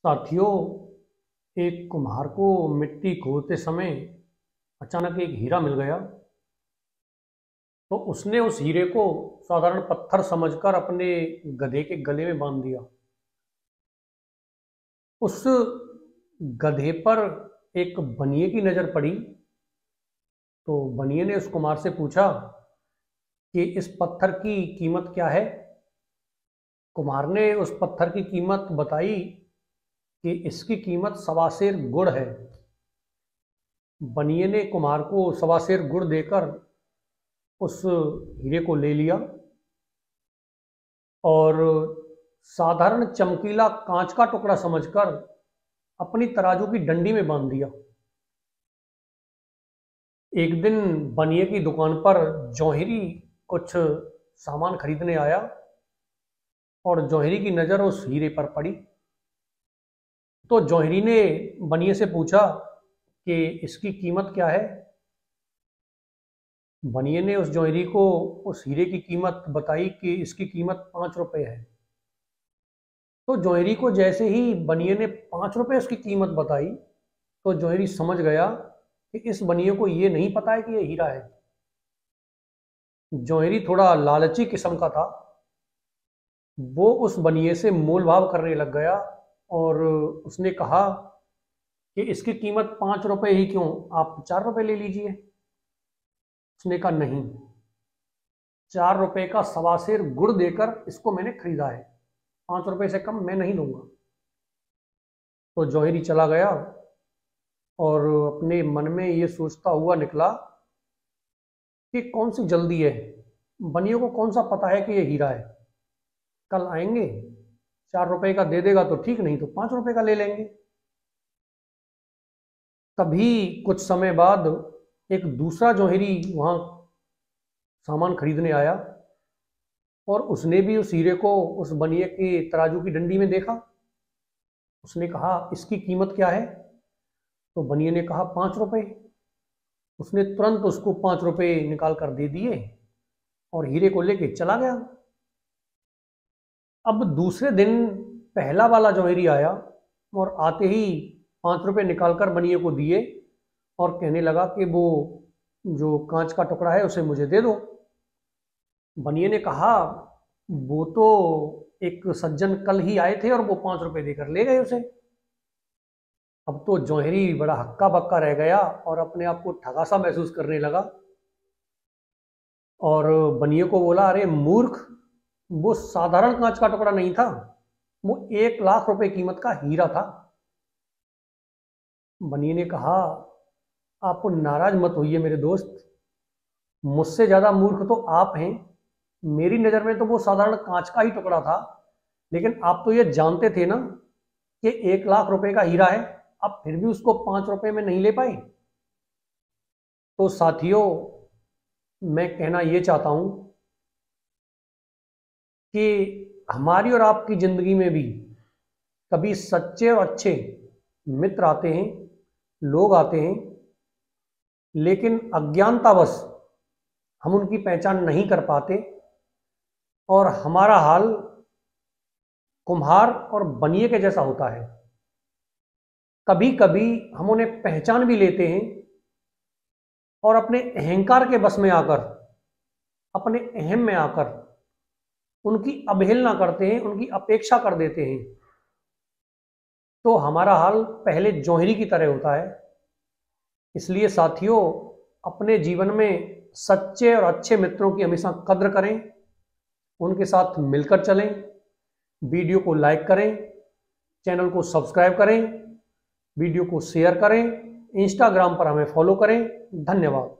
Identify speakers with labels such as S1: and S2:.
S1: साथियों, एक कुम्हार को मिट्टी खोदते समय अचानक एक हीरा मिल गया। तो उसने उस हीरे को साधारण पत्थर समझकर अपने गधे के गले में बांध दिया। उस गधे पर एक बनिए की नज़र पड़ी। तो बनिए ने उस कुम्हार से पूछा कि इस पत्थर की कीमत क्या है। कुम्हार ने उस पत्थर की कीमत बताई कि इसकी कीमत 1.25 गुड़ है। बनिए ने कुम्हार को 1.25 गुड़ देकर उस हीरे को ले लिया और साधारण चमकीला कांच का टुकड़ा समझकर अपनी तराजू की डंडी में बांध दिया। एक दिन बनिए की दुकान पर जौहरी कुछ सामान खरीदने आया और जौहरी की नज़र उस हीरे पर पड़ी। तो जौहरी ने बनिए से पूछा कि इसकी कीमत क्या है। बनिए ने उस जौहरी को उस हीरे की कीमत बताई कि इसकी कीमत 5 रुपये है। तो जौहरी को जैसे ही बनिए ने 5 रुपये उसकी कीमत बताई तो जौहरी समझ गया कि इस बनिए को ये नहीं पता है कि ये हीरा है। जौहरी थोड़ा लालची किस्म का था। वो उस बनिए से मोल भाव करने लग गया और उसने कहा कि इसकी कीमत 5 रुपये ही क्यों, आप 4 रुपये ले लीजिए। उसने कहा नहीं, 4 रुपये का 1.25 गुड़ देकर इसको मैंने खरीदा है, 5 रुपये से कम मैं नहीं दूंगा। तो जौहरी चला गया और अपने मन में ये सोचता हुआ निकला कि कौन सी जल्दी है, बनिए को कौन सा पता है कि ये हीरा है। कल आएंगे, 4 रुपये का दे देगा तो ठीक, नहीं तो 5 रुपये का ले लेंगे। तभी कुछ समय बाद एक दूसरा जौहरी वहाँ सामान खरीदने आया और उसने भी उस हीरे को उस बनिए के तराजू की डंडी में देखा। उसने कहा इसकी कीमत क्या है। तो बनिए ने कहा 5 रुपये। उसने तुरंत उसको 5 रुपये निकाल कर दे दिए और हीरे को लेके चला गया। अब दूसरे दिन पहला वाला जौहरी आया और आते ही 5 रुपये निकालकर बनिए को दिए और कहने लगा कि वो जो कांच का टुकड़ा है उसे मुझे दे दो। बनिए ने कहा वो तो एक सज्जन कल ही आए थे और वो 5 रुपये देकर ले गए उसे। अब तो जौहरी बड़ा हक्का बक्का रह गया और अपने आप को ठगा सा महसूस करने लगा और बनिए को बोला, अरे मूर्ख, वो साधारण कांच का टुकड़ा नहीं था, वो 1 लाख रुपए कीमत का हीरा था। बनिए ने कहा आप नाराज मत होइए मेरे दोस्त, मुझसे ज्यादा मूर्ख तो आप हैं। मेरी नज़र में तो वो साधारण कांच का ही टुकड़ा था, लेकिन आप तो ये जानते थे ना कि 1 लाख रुपए का हीरा है, आप फिर भी उसको 5 रुपए में नहीं ले पाए। तो साथियों, मैं कहना ये चाहता हूं कि हमारी और आपकी जिंदगी में भी कभी सच्चे और अच्छे मित्र आते हैं, लोग आते हैं, लेकिन अज्ञानतावश हम उनकी पहचान नहीं कर पाते और हमारा हाल कुम्हार और बनिए के जैसा होता है। कभी कभी हम उन्हें पहचान भी लेते हैं और अपने अहंकार के बस में आकर, अपने अहम में आकर उनकी अवहेलना करते हैं, उनकी अपेक्षा कर देते हैं। तो हमारा हाल पहले जौहरी की तरह होता है। इसलिए साथियों, अपने जीवन में सच्चे और अच्छे मित्रों की हमेशा कद्र करें, उनके साथ मिलकर चलें, वीडियो को लाइक करें, चैनल को सब्सक्राइब करें, वीडियो को शेयर करें, इंस्टाग्राम पर हमें फॉलो करें। धन्यवाद।